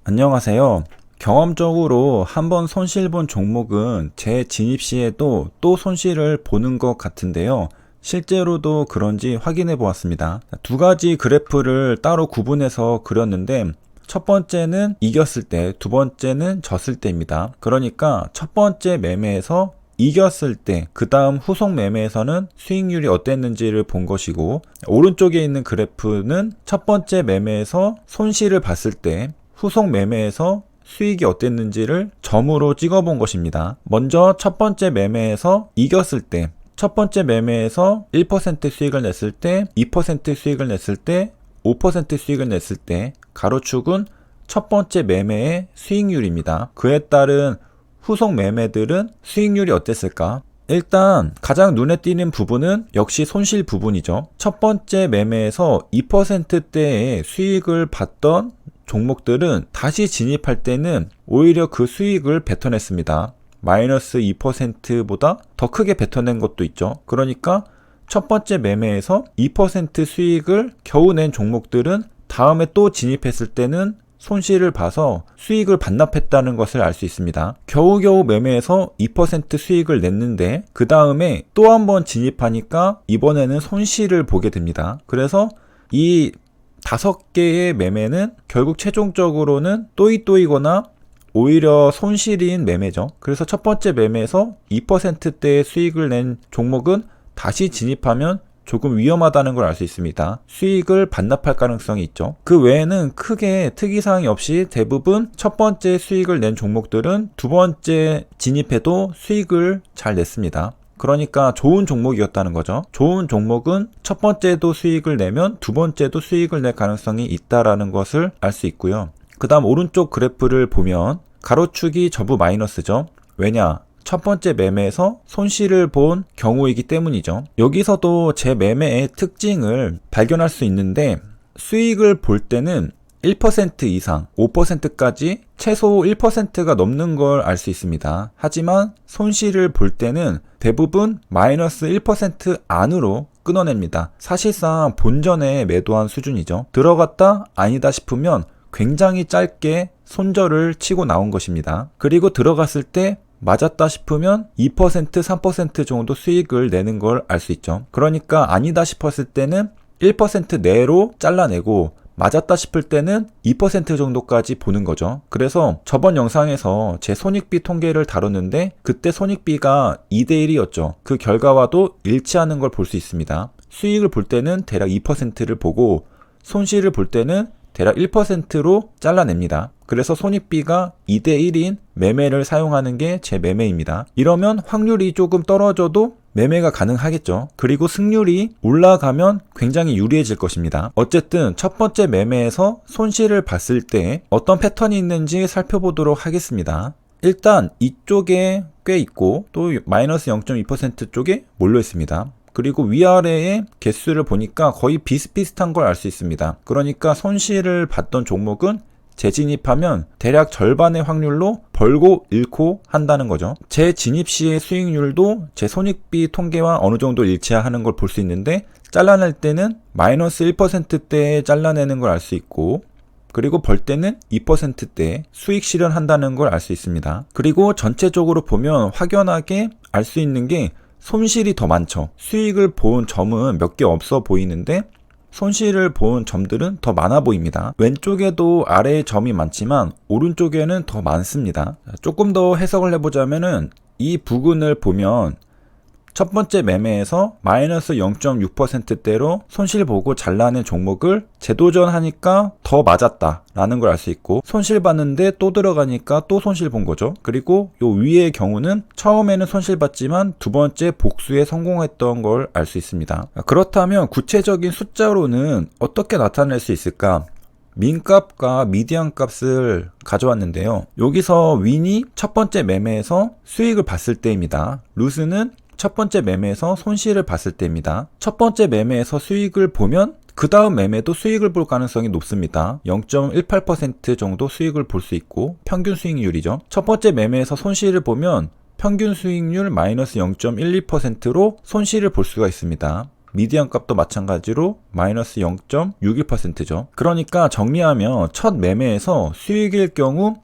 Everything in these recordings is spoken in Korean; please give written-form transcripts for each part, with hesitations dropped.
안녕하세요. 경험적으로 한번 손실 본 종목은 재진입 시에도 또 손실을 보는 것 같은데요. 실제로도 그런지 확인해 보았습니다. 두 가지 그래프를 따로 구분해서 그렸는데 첫 번째는 이겼을 때, 두 번째는 졌을 때입니다. 그러니까 첫 번째 매매에서 이겼을 때, 그 다음 후속 매매에서는 수익률이 어땠는지를 본 것이고, 오른쪽에 있는 그래프는 첫 번째 매매에서 손실을 봤을 때, 후속 매매에서 수익이 어땠는지를 점으로 찍어 본 것입니다. 먼저 첫 번째 매매에서 이겼을 때, 첫 번째 매매에서 1% 수익을 냈을 때, 2% 수익을 냈을 때, 5% 수익을 냈을 때, 가로축은 첫 번째 매매의 수익률입니다. 그에 따른 후속 매매들은 수익률이 어땠을까? 일단 가장 눈에 띄는 부분은 역시 손실 부분이죠. 첫 번째 매매에서 2%대의 수익을 봤던 종목들은 다시 진입할 때는 오히려 그 수익을 뱉어냈습니다. 마이너스 2%보다 더 크게 뱉어낸 것도 있죠. 그러니까 첫 번째 매매에서 2% 수익을 겨우 낸 종목들은 다음에 또 진입했을 때는 손실을 봐서 수익을 반납했다는 것을 알 수 있습니다. 겨우겨우 매매에서 2% 수익을 냈는데 그 다음에 또 한 번 진입하니까 이번에는 손실을 보게 됩니다. 그래서 이 5개의 매매는 결국 최종적으로는 또이또이거나 오히려 손실인 매매죠. 그래서 첫 번째 매매에서 2%대의 수익을 낸 종목은 다시 진입하면 조금 위험하다는 걸 알 수 있습니다. 수익을 반납할 가능성이 있죠. 그 외에는 크게 특이사항이 없이 대부분 첫 번째 수익을 낸 종목들은 두 번째 진입해도 수익을 잘 냈습니다. 그러니까 좋은 종목이었다는 거죠. 좋은 종목은 첫 번째도 수익을 내면 두 번째도 수익을 낼 가능성이 있다라는 것을 알 수 있고요. 그 다음 오른쪽 그래프를 보면 가로축이 전부 마이너스죠. 왜냐? 첫 번째 매매에서 손실을 본 경우이기 때문이죠. 여기서도 제 매매의 특징을 발견할 수 있는데 수익을 볼 때는 1% 이상, 5%까지 최소 1%가 넘는 걸 알 수 있습니다. 하지만 손실을 볼 때는 대부분 마이너스 1% 안으로 끊어냅니다. 사실상 본전에 매도한 수준이죠. 들어갔다 아니다 싶으면 굉장히 짧게 손절을 치고 나온 것입니다. 그리고 들어갔을 때 맞았다 싶으면 2%, 3% 정도 수익을 내는 걸 알 수 있죠. 그러니까 아니다 싶었을 때는 1% 내로 잘라내고 맞았다 싶을 때는 2% 정도까지 보는 거죠. 그래서 저번 영상에서 제 손익비 통계를 다뤘는데 그때 손익비가 2대1이었죠. 그 결과와도 일치하는 걸 볼 수 있습니다. 수익을 볼 때는 대략 2%를 보고 손실을 볼 때는 대략 1%로 잘라냅니다. 그래서 손익비가 2대1인 매매를 사용하는 게 제 매매입니다. 이러면 확률이 조금 떨어져도 매매가 가능하겠죠. 그리고 승률이 올라가면 굉장히 유리해질 것입니다. 어쨌든 첫 번째 매매에서 손실을 봤을 때 어떤 패턴이 있는지 살펴보도록 하겠습니다. 일단 이쪽에 꽤 있고 또 마이너스 0.2% 쪽에 몰려 있습니다. 그리고 위아래의 개수를 보니까 거의 비슷비슷한 걸 알 수 있습니다. 그러니까 손실을 봤던 종목은 재진입하면 대략 절반의 확률로 벌고 잃고 한다는 거죠. 재진입 시의 수익률도 제 손익비 통계와 어느 정도 일치하는 걸 볼 수 있는데 잘라낼 때는 마이너스 1%대에 잘라내는 걸 알 수 있고 그리고 벌 때는 2%대 수익 실현한다는 걸 알 수 있습니다. 그리고 전체적으로 보면 확연하게 알 수 있는 게 손실이 더 많죠. 수익을 본 점은 몇 개 없어 보이는데 손실을 본 점들은 더 많아 보입니다. 왼쪽에도 아래에 점이 많지만 오른쪽에는 더 많습니다. 조금 더 해석을 해보자면은 이 부근을 보면 첫 번째 매매에서 마이너스 0.6%대로 손실 보고 잘라낸 종목을 재도전하니까 더 맞았다 라는 걸 알 수 있고 손실 봤는데 또 들어가니까 또 손실 본 거죠. 그리고 요 위의 경우는 처음에는 손실 봤지만 두 번째 복수에 성공했던 걸 알 수 있습니다. 그렇다면 구체적인 숫자로는 어떻게 나타낼 수 있을까? 민값과 미디안 값을 가져왔는데요. 여기서 윈이 첫 번째 매매에서 수익을 봤을 때입니다. 루스는 첫 번째 매매에서 손실을 봤을 때입니다. 첫 번째 매매에서 수익을 보면 그 다음 매매도 수익을 볼 가능성이 높습니다. 0.18% 정도 수익을 볼 수 있고 평균 수익률이죠. 첫 번째 매매에서 손실을 보면 평균 수익률 마이너스 0.12%로 손실을 볼 수가 있습니다. 미디안 값도 마찬가지로 마이너스 0.61%죠. 그러니까 정리하면 첫 매매에서 수익일 경우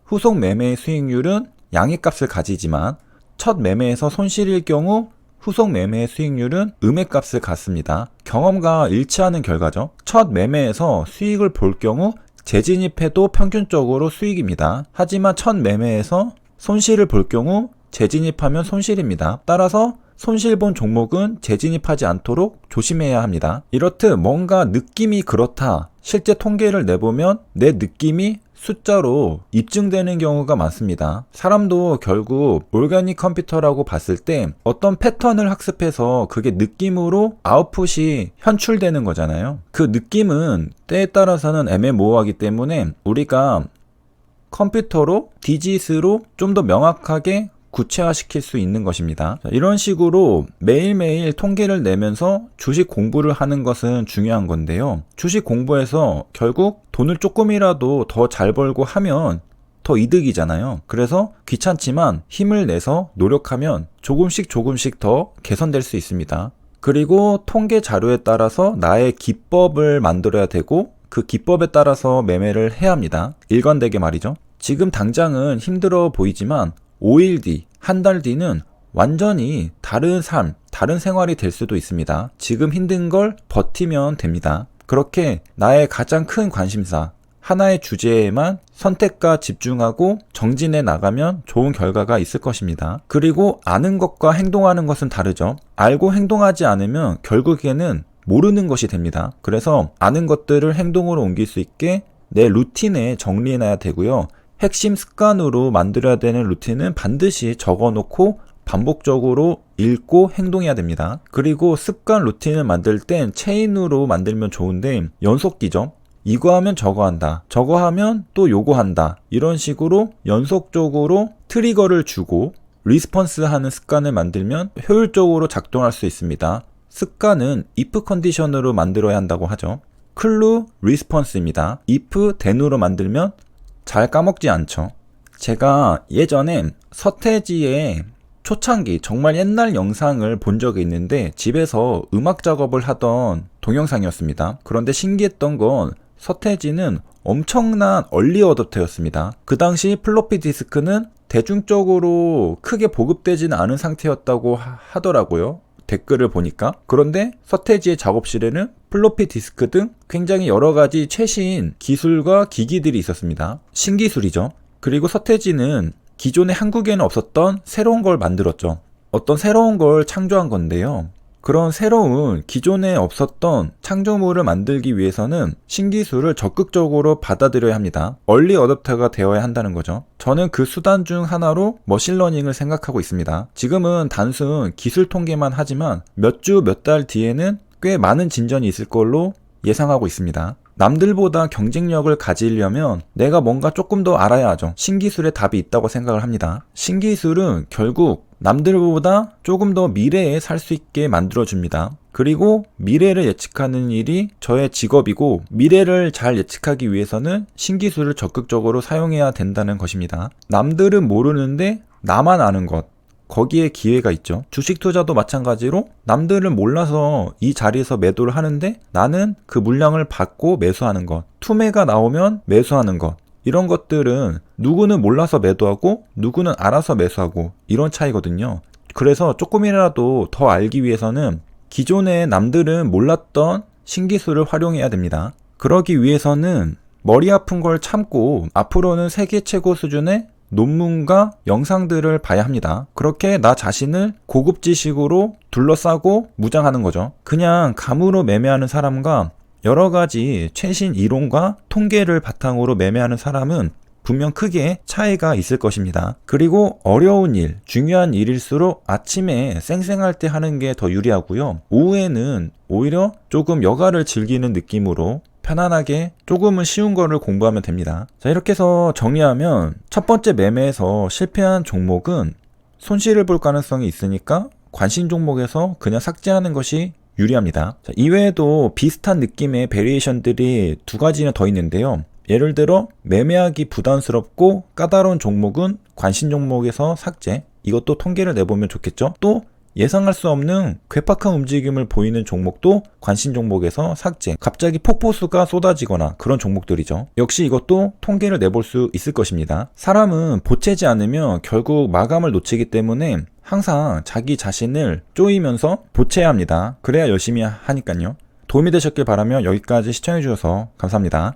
후속 매매의 수익률은 양의값을 가지지만 첫 매매에서 손실일 경우 후속 매매의 수익률은 음의값을 갖습니다. 경험과 일치하는 결과죠. 첫 매매에서 수익을 볼 경우 재진입해도 평균적으로 수익입니다. 하지만 첫 매매에서 손실을 볼 경우 재진입하면 손실입니다. 따라서 손실본 종목은 재진입하지 않도록 조심해야 합니다. 이렇듯 뭔가 느낌이 그렇다. 실제 통계를 내보면 내 느낌이 숫자로 입증되는 경우가 많습니다. 사람도 결국 오르가닉 컴퓨터라고 봤을 때 어떤 패턴을 학습해서 그게 느낌으로 아웃풋이 현출되는 거잖아요. 그 느낌은 때에 따라서는 애매모호하기 때문에 우리가 컴퓨터로 디짓으로 좀 더 명확하게 구체화시킬 수 있는 것입니다. 이런 식으로 매일매일 통계를 내면서 주식 공부를 하는 것은 중요한 건데요. 주식 공부에서 결국 돈을 조금이라도 더 잘 벌고 하면 더 이득이잖아요. 그래서 귀찮지만 힘을 내서 노력하면 조금씩 더 개선될 수 있습니다. 그리고 통계 자료에 따라서 나의 기법을 만들어야 되고 그 기법에 따라서 매매를 해야 합니다. 일관되게 말이죠. 지금 당장은 힘들어 보이지만 5일 뒤, 한 달 뒤는 완전히 다른 삶, 다른 생활이 될 수도 있습니다. 지금 힘든 걸 버티면 됩니다. 그렇게 나의 가장 큰 관심사, 하나의 주제에만 선택과 집중하고 정진해 나가면 좋은 결과가 있을 것입니다. 그리고 아는 것과 행동하는 것은 다르죠. 알고 행동하지 않으면 결국에는 모르는 것이 됩니다. 그래서 아는 것들을 행동으로 옮길 수 있게 내 루틴에 정리해놔야 되고요. 핵심 습관으로 만들어야 되는 루틴은 반드시 적어놓고 반복적으로 읽고 행동해야 됩니다. 그리고 습관 루틴을 만들 땐 체인으로 만들면 좋은데 연속기죠. 이거 하면 저거 한다. 저거 하면 또 요거 한다. 이런 식으로 연속적으로 트리거를 주고 리스폰스 하는 습관을 만들면 효율적으로 작동할 수 있습니다. 습관은 if 컨디션으로 만들어야 한다고 하죠. 클루 리스폰스입니다. if then으로 만들면 잘 까먹지 않죠. 제가 예전에 서태지의 초창기 정말 옛날 영상을 본 적이 있는데 집에서 음악 작업을 하던 동영상이었습니다. 그런데 신기했던 건 서태지는 엄청난 얼리 어댑터였습니다. 그 당시 플로피 디스크는 대중적으로 크게 보급되지는 않은 상태였다고 하더라고요. 댓글을 보니까. 그런데 서태지의 작업실에는 플로피 디스크 등 굉장히 여러가지 최신 기술과 기기들이 있었습니다. 신기술이죠. 그리고 서태지는 기존에 한국에는 없었던 새로운 걸 만들었죠. 어떤 새로운 걸 창조한 건데요. 그런 새로운 기존에 없었던 창조물을 만들기 위해서는 신기술을 적극적으로 받아들여야 합니다. 얼리 어댑터가 되어야 한다는 거죠. 저는 그 수단 중 하나로 머신러닝을 생각하고 있습니다. 지금은 단순 기술 통계만 하지만 몇 주, 몇 달 뒤에는 꽤 많은 진전이 있을 걸로 예상하고 있습니다. 남들보다 경쟁력을 가지려면 내가 뭔가 조금 더 알아야 하죠. 신기술에 답이 있다고 생각을 합니다. 신기술은 결국 남들보다 조금 더 미래에 살 수 있게 만들어줍니다. 그리고 미래를 예측하는 일이 저의 직업이고 미래를 잘 예측하기 위해서는 신기술을 적극적으로 사용해야 된다는 것입니다. 남들은 모르는데 나만 아는 것. 거기에 기회가 있죠. 주식 투자도 마찬가지로 남들은 몰라서 이 자리에서 매도를 하는데 나는 그 물량을 받고 매수하는 것. 투매가 나오면 매수하는 것. 이런 것들은 누구는 몰라서 매도하고 누구는 알아서 매수하고 이런 차이거든요. 그래서 조금이라도 더 알기 위해서는 기존에 남들은 몰랐던 신기술을 활용해야 됩니다. 그러기 위해서는 머리 아픈 걸 참고 앞으로는 세계 최고 수준의 논문과 영상들을 봐야 합니다. 그렇게 나 자신을 고급 지식으로 둘러싸고 무장하는 거죠. 그냥 감으로 매매하는 사람과 여러 가지 최신 이론과 통계를 바탕으로 매매하는 사람은 분명 크게 차이가 있을 것입니다. 그리고 어려운 일, 중요한 일일수록 아침에 쌩쌩할 때 하는 게 더 유리하고요. 오후에는 오히려 조금 여가를 즐기는 느낌으로 편안하게 조금은 쉬운 거를 공부하면 됩니다. 자, 이렇게 해서 정리하면 첫 번째 매매에서 실패한 종목은 손실을 볼 가능성이 있으니까 관심 종목에서 그냥 삭제하는 것이 유리합니다. 자, 이외에도 비슷한 느낌의 베리에이션들이 두 가지나 더 있는데요. 예를 들어 매매하기 부담스럽고 까다로운 종목은 관심 종목에서 삭제. 이것도 통계를 내보면 좋겠죠. 또 예상할 수 없는 괴팍한 움직임을 보이는 종목도 관심 종목에서 삭제, 갑자기 폭포수가 쏟아지거나 그런 종목들이죠. 역시 이것도 통계를 내볼 수 있을 것입니다. 사람은 보채지 않으면 결국 마감을 놓치기 때문에 항상 자기 자신을 쪼이면서 보채야 합니다. 그래야 열심히 하니까요. 도움이 되셨길 바라며 여기까지 시청해주셔서 감사합니다.